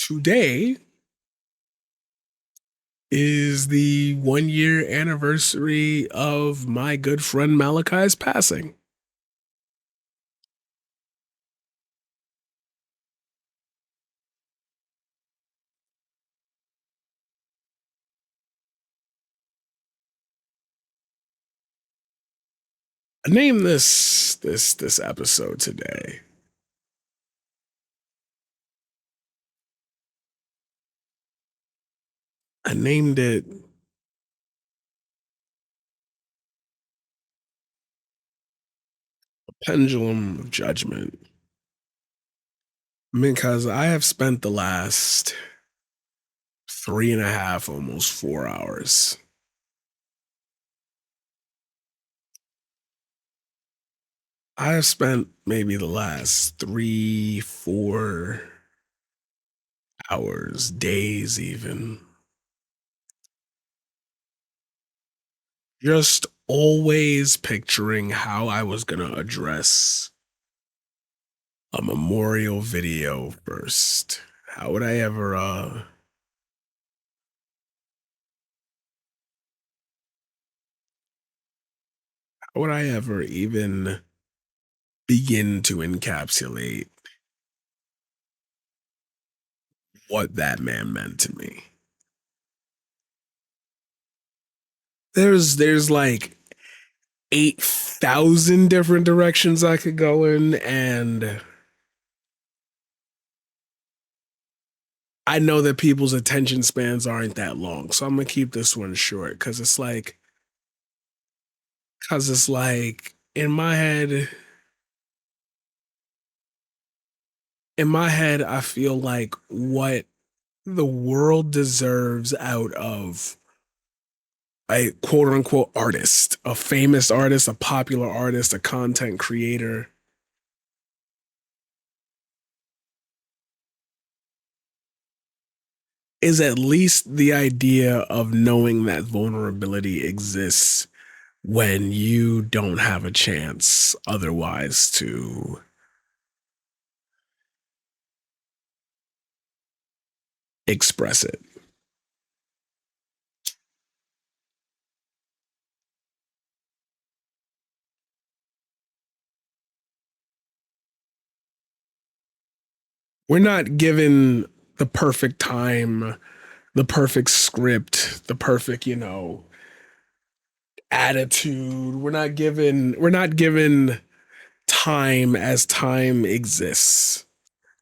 Today is the 1 year anniversary of my good friend Malakai's passing. I named this episode today. I named it Pendulum of Judgment because I have spent the last 3.5, almost 4 hours. I have spent maybe the last 3, 4 hours, days even, just always picturing how I was gonna address a memorial video first. How would I ever how would I ever even begin to encapsulate what that man meant to me? There's like 8,000 different directions I could go in, and I know that people's attention spans aren't that long. So I'm gonna keep this one short because it's like in my head, I feel like what the world deserves out of a quote unquote artist, a famous artist, a popular artist, a content creator, is at least the idea of knowing that vulnerability exists when you don't have a chance otherwise to express it. We're not given the perfect time, the perfect script, the perfect, attitude. We're not given time as time exists.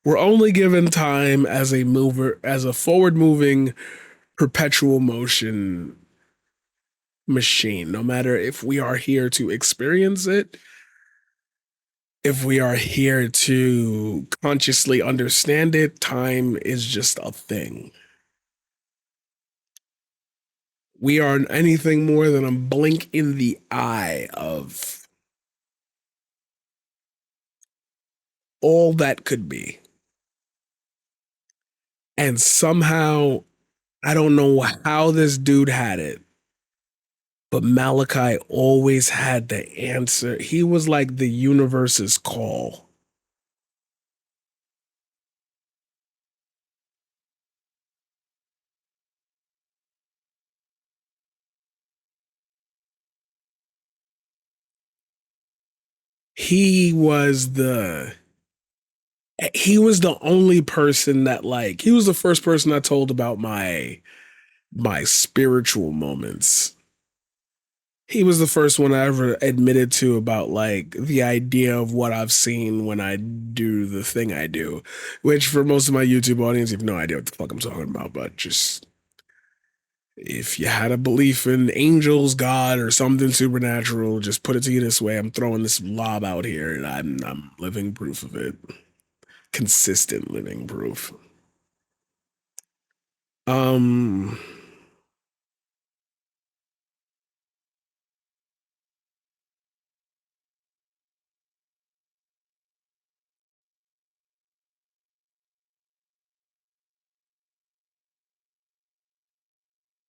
We're only given time as a mover, as a forward moving, perpetual motion machine, no matter if we are here to experience it, if we are here to consciously understand it, time is just a thing. We are anything more than a blink in the eye of all that could be. And somehow, I don't know how this dude had it, but Malachi always had the answer. He was like the universe's call. He was the he was the only person that, like, he was the first person I told about my spiritual moments. He was the first one I ever admitted to about like the idea of what I've seen when I do the thing I do, which for most of my YouTube audience, you have no idea what the fuck I'm talking about. But just if you had a belief in angels, God, or something supernatural, just put it to you this way: I'm throwing this lob out here, and I'm living proof of it, consistent living proof. Um,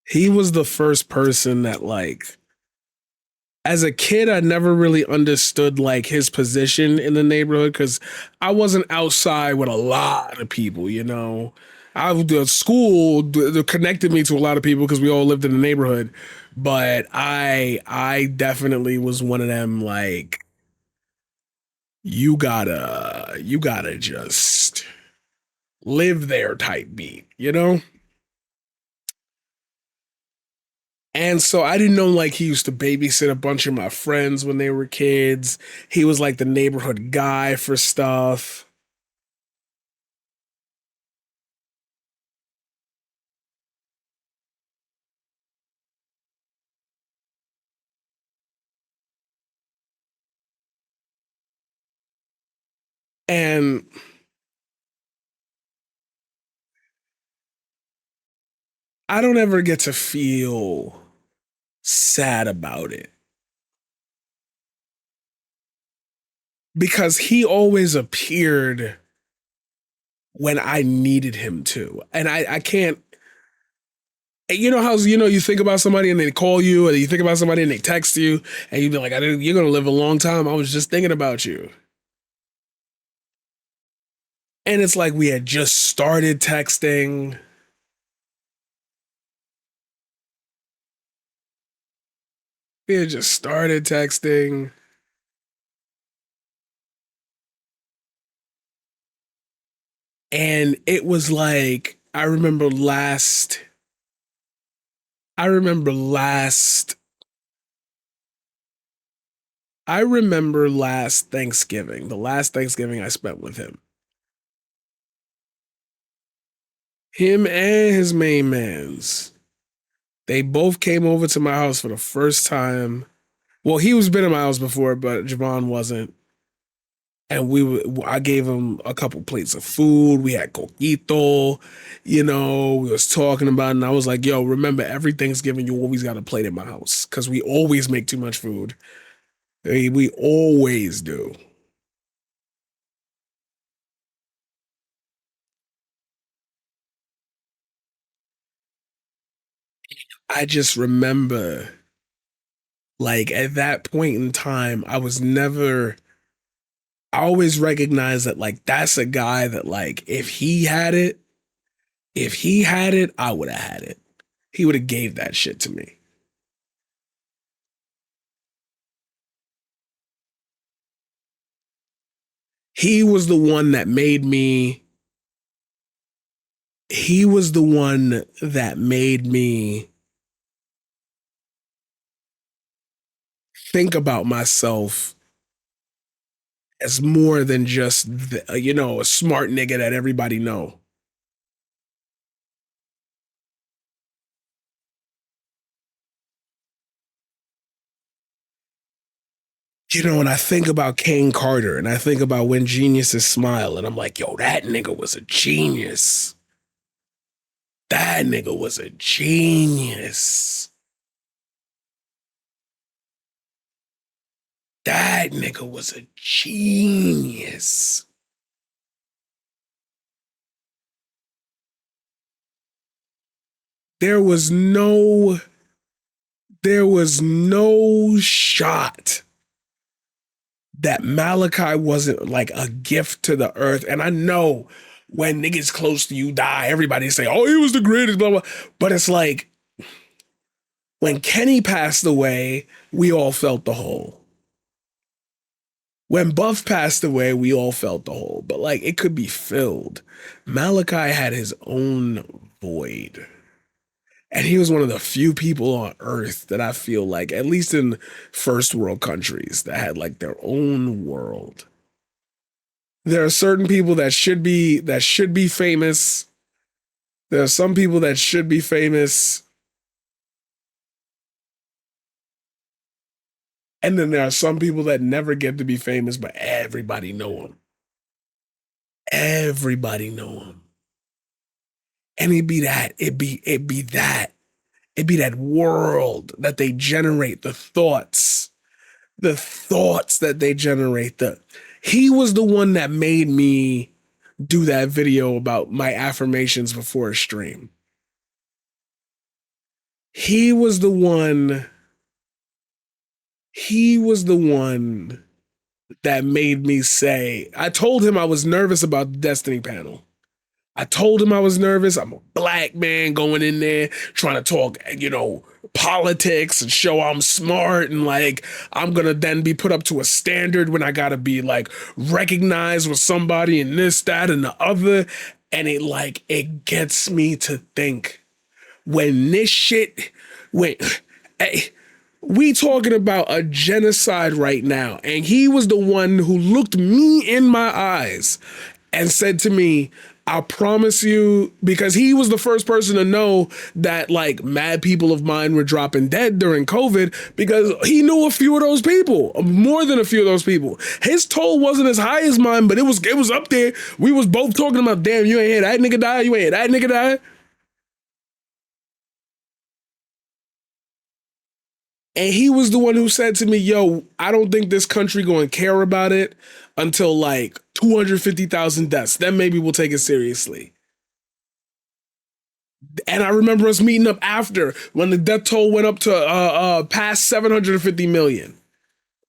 he was the first person that, like, as a kid, I never really understood like his position in the neighborhood because I wasn't outside with a lot of people. The school connected me to a lot of people because we all lived in the neighborhood, but I definitely was one of them like you gotta just live there type beat, you know? And so I didn't know like he used to babysit a bunch of my friends when they were kids. He was like the neighborhood guy for stuff. And I don't ever get to feel sad about it because he always appeared when I needed him to. And I can't, you know how you think about somebody and they call you, or you think about somebody and they text you, and you be like, "You're gonna live a long time. I was just thinking about you." And it's like we had just started texting. We had just started texting. And it was like, I remember last, I remember last Thanksgiving, the last Thanksgiving I spent with him. Him and his main mans. They both came over to my house for the first time. Well, he was been in my house before, but Javon wasn't. And I gave him a couple plates of food. We had coquito, we was talking about it. And I was like, yo, remember every Thanksgiving, you always got a plate at my house because we always make too much food. We always do. I just remember, like, at that point in time, I always recognized that, like, that's a guy that, like, if he had it, I would have had it. He would have gave that shit to me. He was the one that made me, he was the one that made me think about myself as more than just, a smart nigga that everybody know. And I think about Kane Carter and I think about When Geniuses Smile, and I'm like, yo, that nigga was a genius. That nigga was a genius. That nigga was a genius. There was no, there was no shot that Malachi wasn't like a gift to the earth. And I know when niggas close to you die, everybody say, oh, he was the greatest, blah, blah. But it's like when Kenny passed away, we all felt the hole. When Buff passed away, we all felt the hole. But like it could be filled. Malachi had his own void. And he was one of the few people on earth that I feel like, at least in first world countries, that had like their own world. There are certain people that should be famous. There are some people that should be famous, and then there are some people that never get to be famous, but everybody know them. Everybody know them, and it'd be that world that they generate, the thoughts that they generate. He was the one that made me do that video about my affirmations before a stream. He was the one. He was the one that made me say, I told him I was nervous about the Destiny panel. I told him I was nervous. I'm a black man going in there trying to talk, politics and show I'm smart and like I'm gonna then be put up to a standard when I gotta be like recognized with somebody and this, that, and the other. And it gets me to think when this shit when hey, we talking about a genocide right now, and he was the one who looked me in my eyes and said to me, I promise you, because he was the first person to know that like mad people of mine were dropping dead during COVID because he knew a few of those people, more than a few of those people. His toll wasn't as high as mine, but it was up there. We was both talking about, damn, you ain't hear that nigga die, you ain't hear that nigga die. And he was the one who said to me, yo, I don't think this country going to care about it until like 250,000 deaths. Then maybe we'll take it seriously. And I remember us meeting up after when the death toll went up to past 750 million.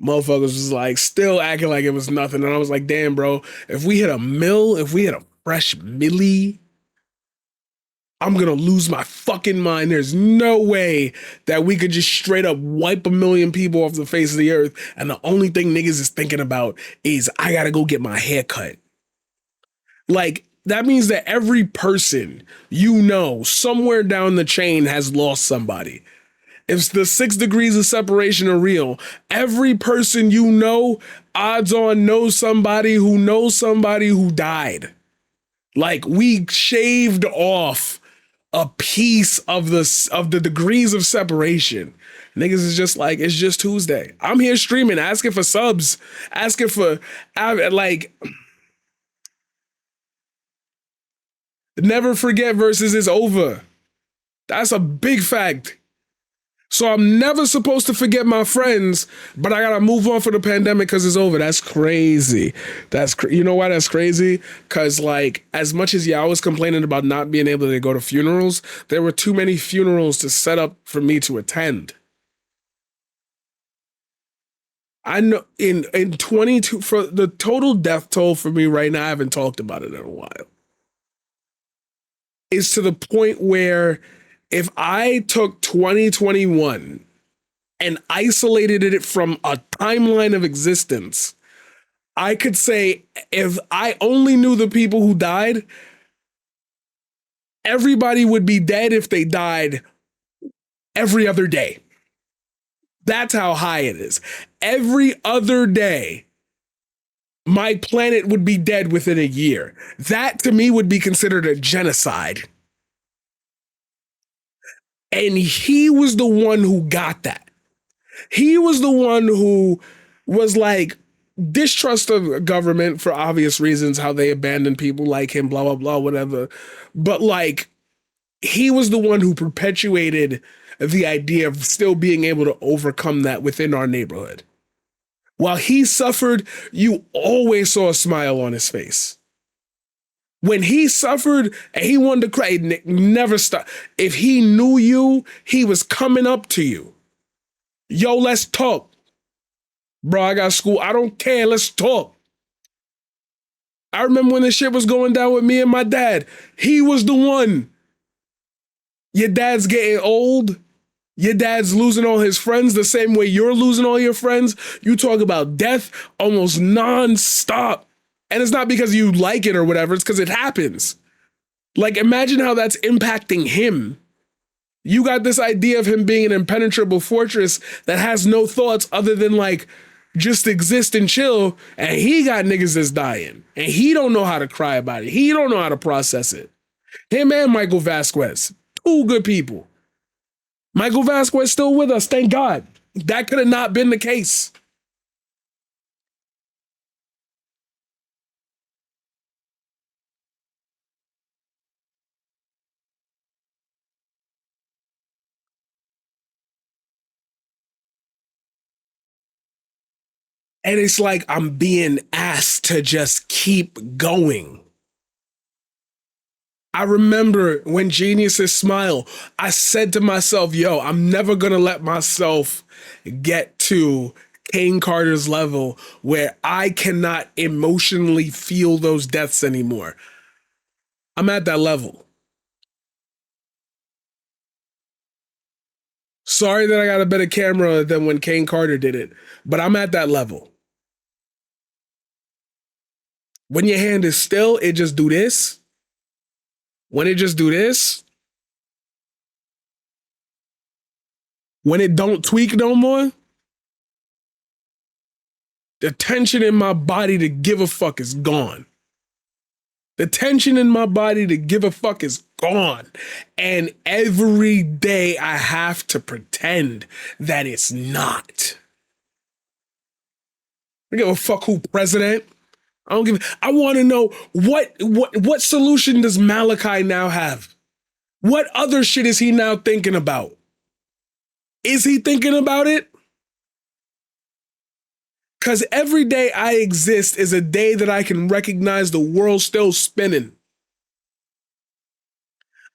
Motherfuckers was like still acting like it was nothing. And I was like, damn, bro, if we hit a mill, if we hit a fresh millie, I'm gonna lose my fucking mind. There's no way that we could just straight up wipe a million people off the face of the earth. And the only thing niggas is thinking about is I gotta go get my hair cut. Like, that means that every person somewhere down the chain has lost somebody. If the 6 degrees of separation are real, every person odds on knows somebody who died. Like, we shaved off a piece of the degrees of separation. Niggas is just like, it's just Tuesday. I'm here streaming, asking for subs, asking for like never forget versus is over. That's a big fact. So I'm never supposed to forget my friends, but I gotta move on for the pandemic because it's over. That's crazy. You know why that's crazy? Because like as much as y'all was complaining about not being able to go to funerals, there were too many funerals to set up for me to attend. I know in 22 for the total death toll for me right now, I haven't talked about it in a while. Is to the point where if I took 2021 and isolated it from a timeline of existence, I could say if I only knew the people who died, everybody would be dead if they died every other day. That's how high it is. Every other day, my planet would be dead within a year. That to me would be considered a genocide. And he was the one who got that. He was the one who was like distrust of government for obvious reasons, how they abandon people like him, blah, blah, blah, whatever. But like, he was the one who perpetuated the idea of still being able to overcome that within our neighborhood. While he suffered, you always saw a smile on his face. When he suffered and he wanted to cry, never stop. If he knew you, he was coming up to you. Yo, let's talk. Bro, I got school. I don't care. Let's talk. I remember when this shit was going down with me and my dad. He was the one. Your dad's getting old. Your dad's losing all his friends the same way you're losing all your friends. You talk about death almost nonstop. And it's not because you like it or whatever. It's because it happens. Like, imagine how that's impacting him. You got this idea of him being an impenetrable fortress that has no thoughts other than like just exist and chill. And he got niggas that's dying. And he don't know how to cry about it. He don't know how to process it. Him and Michael Vasquez, two good people. Michael Vasquez still with us, thank God. That could have not been the case. And it's like I'm being asked to just keep going. I remember when Geniuses Smile, I said to myself, yo, I'm never going to let myself get to Kane Carter's level where I cannot emotionally feel those deaths anymore. I'm at that level. Sorry that I got a better camera than when Kane Carter did it, but I'm at that level. When your hand is still, it just do this. When it just do this, when it don't tweak no more, the tension in my body to give a fuck is gone. The tension in my body to give a fuck is gone. And every day I have to pretend that it's not. I give a fuck who president. I don't give. I want to know what solution does Malakai now have? What other shit is he now thinking about? Is he thinking about it? Because every day I exist is a day that I can recognize the world still spinning.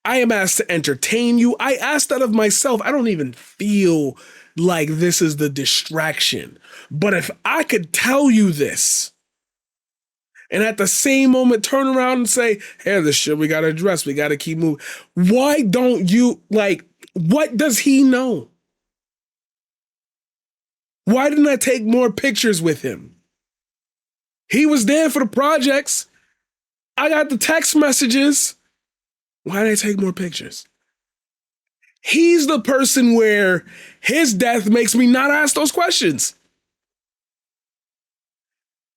I am asked to entertain you. I ask that of myself. I don't even feel like this is the distraction. But if I could tell you this and at the same moment turn around and say, hey, this shit we got to address, we got to keep moving. Why don't you, like, what does he know? Why didn't I take more pictures with him? He was there for the projects. I got the text messages. Why did I take more pictures? He's the person where his death makes me not ask those questions.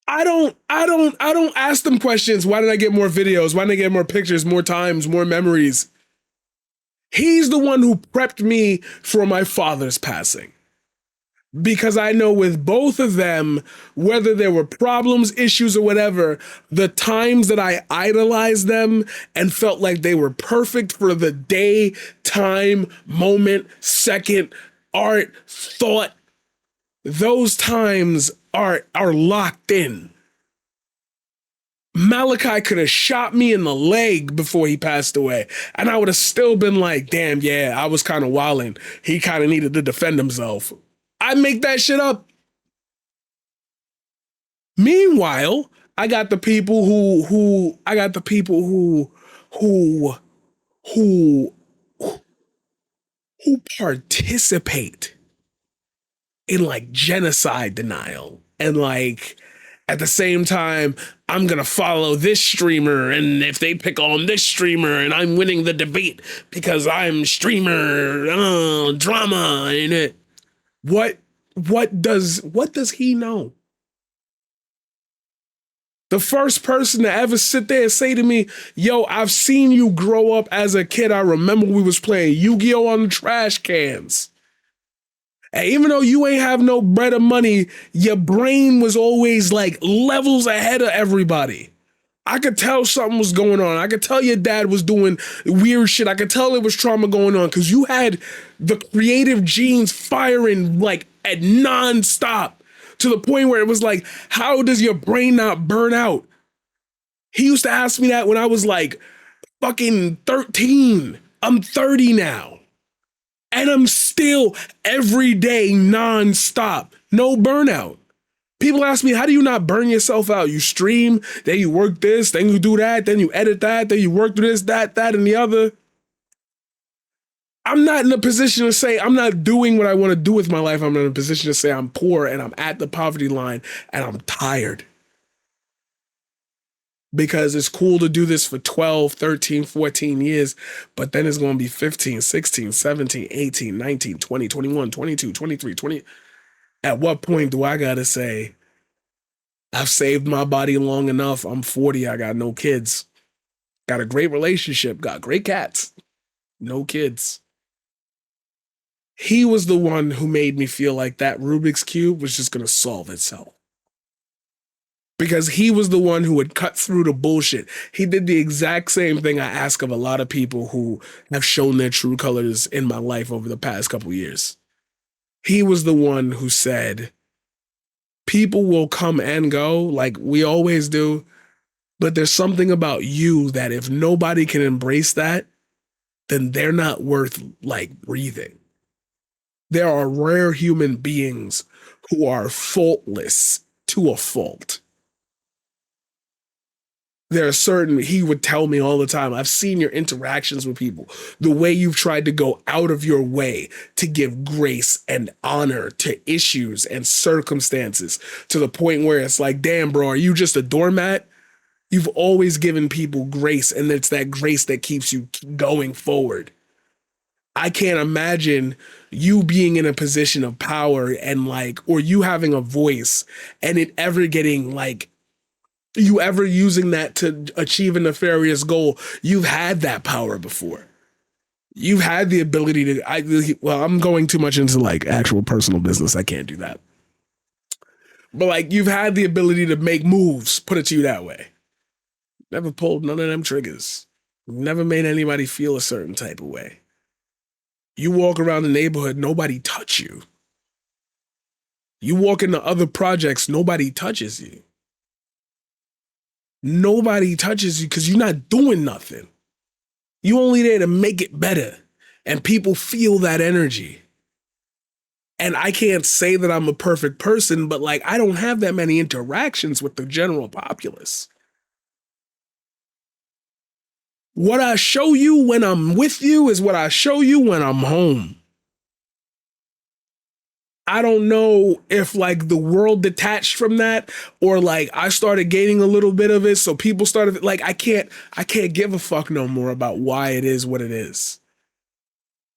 I don't ask them questions. Why did I get more videos? Why did I get more pictures, more times, more memories? He's the one who prepped me for my father's passing. Because I know with both of them, whether there were problems, issues, or whatever, the times that I idolized them and felt like they were perfect for the day, time, moment, second, art, thought, those times are locked in. Malakai could have shot me in the leg before he passed away, and I would have still been like, damn, yeah, I was kind of wilding. He kind of needed to defend himself. I make that shit up. Meanwhile, I got the people who I got the people who who who participate in like genocide denial and like at the same time I'm gonna follow this streamer and if they pick on this streamer and I'm winning the debate because I'm streamer drama in it. What does he know? The first person to ever sit there and say to me, yo, I've seen you grow up as a kid. I remember we was playing Yu-Gi-Oh! On the trash cans. And even though you ain't have no bread or money, your brain was always like levels ahead of everybody. I could tell something was going on. I could tell your dad was doing weird shit. I could tell there was trauma going on because you had the creative genes firing like at nonstop to the point where it was like, how does your brain not burn out? He used to ask me that when I was like fucking 13. I'm 30 now. And I'm still every day nonstop. No burnout. People ask me, how do you not burn yourself out? You stream, then you work this, then you do that, then you edit that, then you work through this, that, and the other. I'm not in a position to say I'm not doing what I want to do with my life. I'm in a position to say I'm poor and I'm at the poverty line and I'm tired. Because it's cool to do this for 12, 13, 14 years, but then it's going to be 15, 16, 17, 18, 19, 20, 21, 22, 23, 20. At what point do I got to say, I've saved my body long enough. I'm 40. I got no kids. Got a great relationship. Got great cats. No kids. He was the one who made me feel like that Rubik's Cube was just going to solve itself. Because he was the one who would cut through the bullshit. He did the exact same thing I ask of a lot of people who have shown their true colors in my life over the past couple years. He was the one who said, people will come and go like we always do, but there's something about you that if nobody can embrace that, then they're not worth like breathing. There are rare human beings who are faultless to a fault. There are certain, he would tell me all the time, I've seen your interactions with people, the way you've tried to go out of your way to give grace and honor to issues and circumstances to the point where it's like, damn, bro, are you just a doormat? You've always given people grace, and it's that grace that keeps you going forward. I can't imagine you being in a position of power and like, or you having a voice and it ever getting like, you ever using that to achieve a nefarious goal. You've had that power before. You've had the ability to, well, I'm going too much into like actual personal business. I can't do that. But like, you've had the ability to make moves, put it to you that way. Never pulled none of them triggers. Never made anybody feel a certain type of way. You walk around the neighborhood, nobody touch you. You walk into other projects, nobody touches you. Nobody touches you because you're not doing nothing. You only there to make it better. And people feel that energy. And I can't say that I'm a perfect person, but like I don't have that many interactions with the general populace. What I show you when I'm with you is what I show you when I'm home. I don't know if like the world detached from that or like I started gaining a little bit of it. So people started like, I can't give a fuck no more about why it is what it is.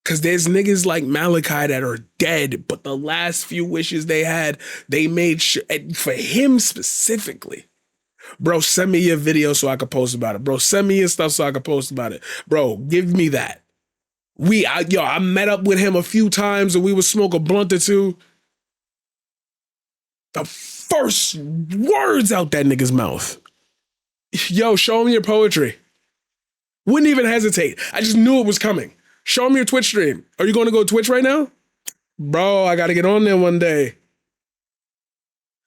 Cause there's niggas like Malakai that are dead, but the last few wishes they had, they made sure for him specifically. Bro, send me your video so I could post about it. Bro, send me your stuff so I could post about it. Bro, give me that. I met up with him a few times and we would smoke a blunt or two. The first words out that nigga's mouth. Yo, show me your poetry. Wouldn't even hesitate. I just knew it was coming. Show me your Twitch stream. Are you going to go Twitch right now? Bro, I got to get on there one day.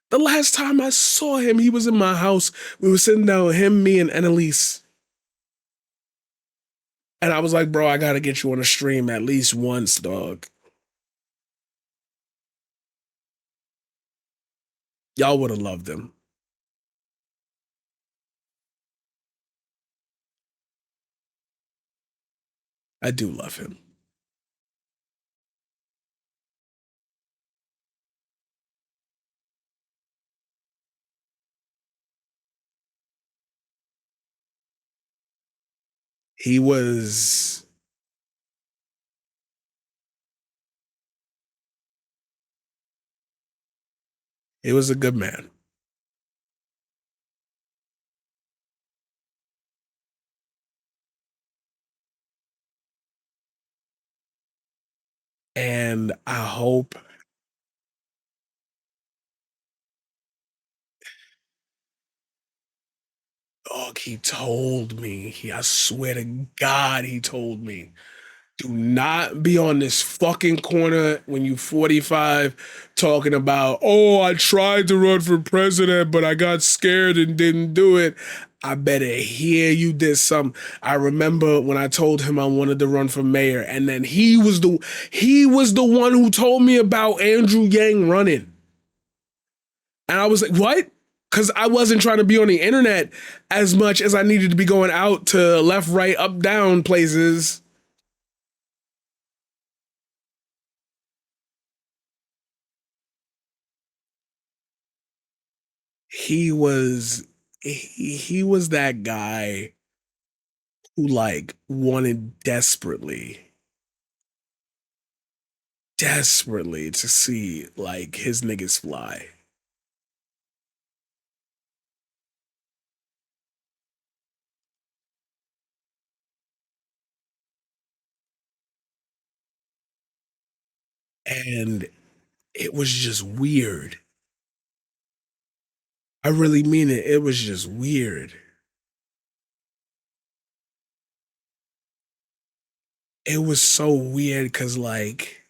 The last time I saw him, he was in my house. We were sitting down, him, me, and Annalise. And I was like, bro, I got to get you on a stream at least once, dog. Y'all would have loved him. I do love him. He was, he was a good man. And I hope, dog, he told me, I swear to God, he told me, do not be on this fucking corner when you 45 talking about, oh, I tried to run for president, but I got scared and didn't do it. I better hear you did some. I remember when I told him I wanted to run for mayor, and then he was the one who told me about Andrew Yang running. And I was like, what? Because I wasn't trying to be on the internet as much as I needed to be going out to left, right, up, down places. He was he was that guy who like wanted desperately to see like his niggas fly. And it was just weird. I really mean it. It was just weird. It was so weird because like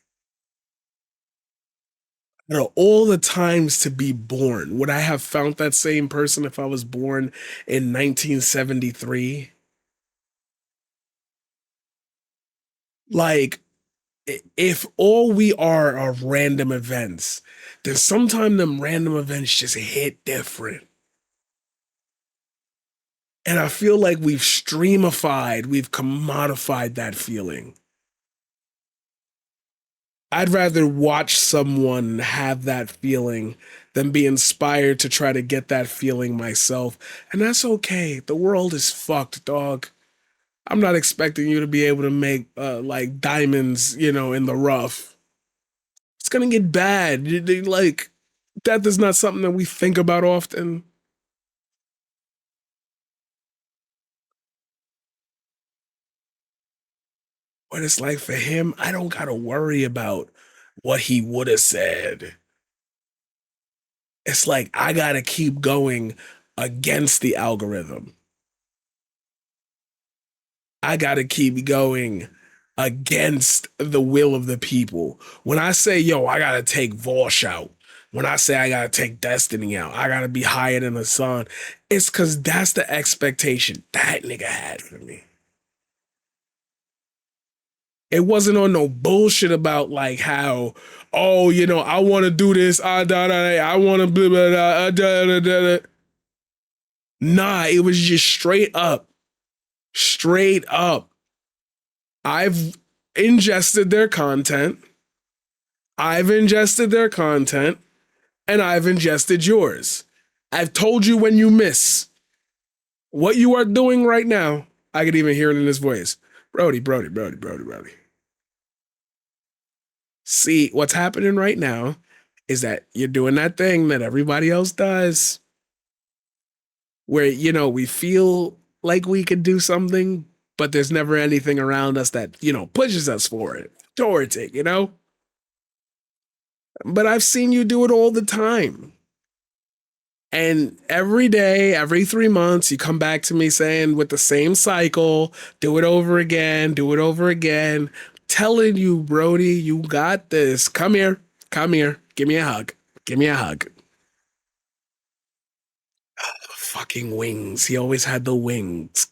all the times to be born, would I have found that same person if I was born in 1973? Like, if all we are random events, then sometimes them random events just hit different. And I feel like we've streamified, we've commodified that feeling. I'd rather watch someone have that feeling than be inspired to try to get that feeling myself. And that's okay. The world is fucked, dog. I'm not expecting you to be able to make like diamonds, in the rough. It's gonna get bad. Like death is not something that we think about often. But it's like for him, I don't gotta worry about what he would have said. It's like I gotta keep going against the algorithm. I gotta keep going against the will of the people. When I say, yo, I gotta take Vosh out, when I say I gotta take Destiny out, I gotta be higher than the sun, it's because that's the expectation that nigga had for me. It wasn't on no bullshit about like how, oh, I want to do this, I want to blah, blah, blah, da, da, da, da. Nah, it was just straight up, straight up. I've ingested their content. I've ingested their content and I've ingested yours. I've told you when you miss what you are doing right now. I could even hear it in his voice. Brody, Brody, Brody, Brody, Brody. See, what's happening right now is that you're doing that thing that everybody else does where, we feel like we could do something, but there's never anything around us that, pushes us for it, towards it. But I've seen you do it all the time. And every day, every 3 months, you come back to me saying with the same cycle, do it over again. Telling you, Brody, you got this. Come here, give me a hug, give me a hug. Fucking wings. He always had the wings.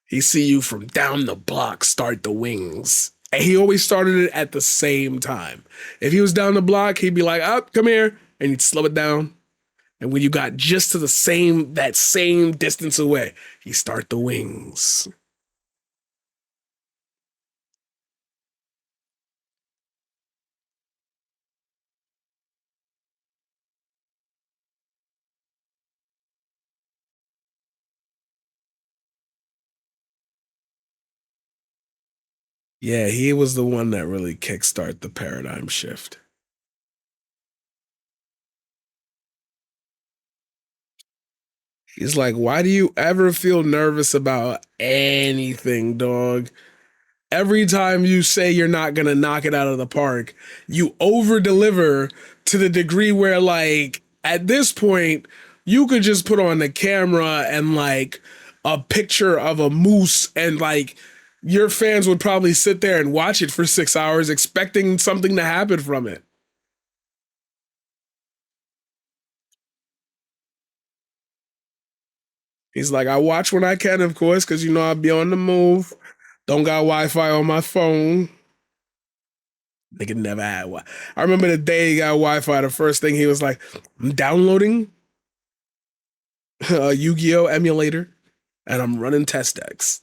He see you from down the block, start the wings. And he always started it at the same time. If he was down the block, he'd be like, up, come here. And he'd slow it down. And when you got just to that same distance away, he start the wings. Yeah, he was the one that really kickstart the paradigm shift. He's like, why do you ever feel nervous about anything, dog? Every time you say you're not gonna knock it out of the park, you over deliver to the degree where, like, at this point, you could just put on the camera and like a picture of a moose, and like your fans would probably sit there and watch it for 6 hours, expecting something to happen from it. He's like, I watch when I can, of course, because I'll be on the move. Don't got Wi-Fi on my phone. Nigga never had Wi. I remember the day he got Wi-Fi. The first thing he was like, "I'm downloading a Yu-Gi-Oh emulator, and I'm running test decks."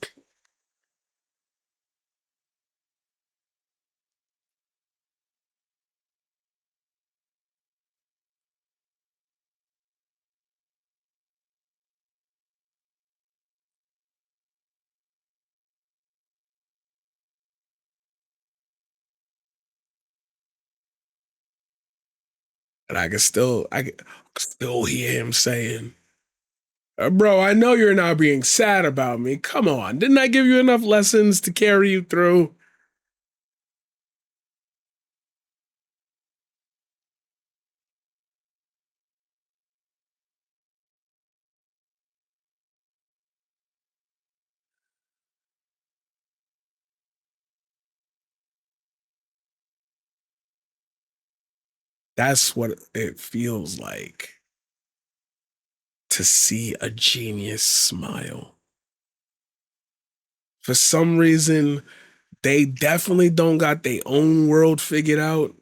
And I can still hear him saying, "Bro, I know you're not being sad about me. Come on, didn't I give you enough lessons to carry you through?" That's what it feels like to see a genius smile. For some reason, they definitely don't got their own world figured out,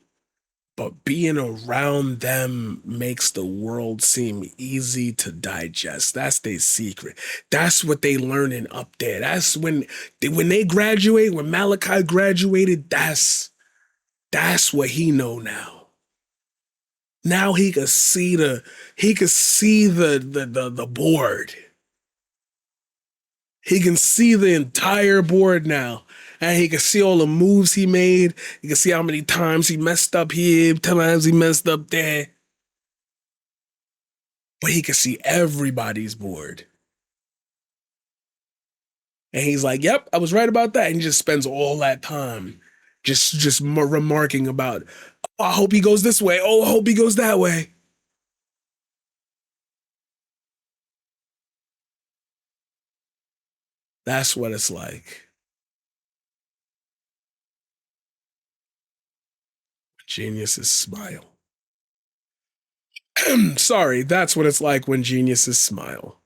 but being around them makes the world seem easy to digest. That's their secret. That's what they learning up there. That's when they graduate, when Malachi graduated, that's what he know now. Now he could see the board. He can see the entire board now. And he can see all the moves he made. He can see how many times he messed up here, times he messed up there. But he can see everybody's board. And he's like, "Yep, I was right about that." And he just spends all that time just remarking about, "Oh, I hope he goes this way. Oh, I hope he goes that way." That's what it's like. Geniuses smile. Sorry, that's what it's like when geniuses smile.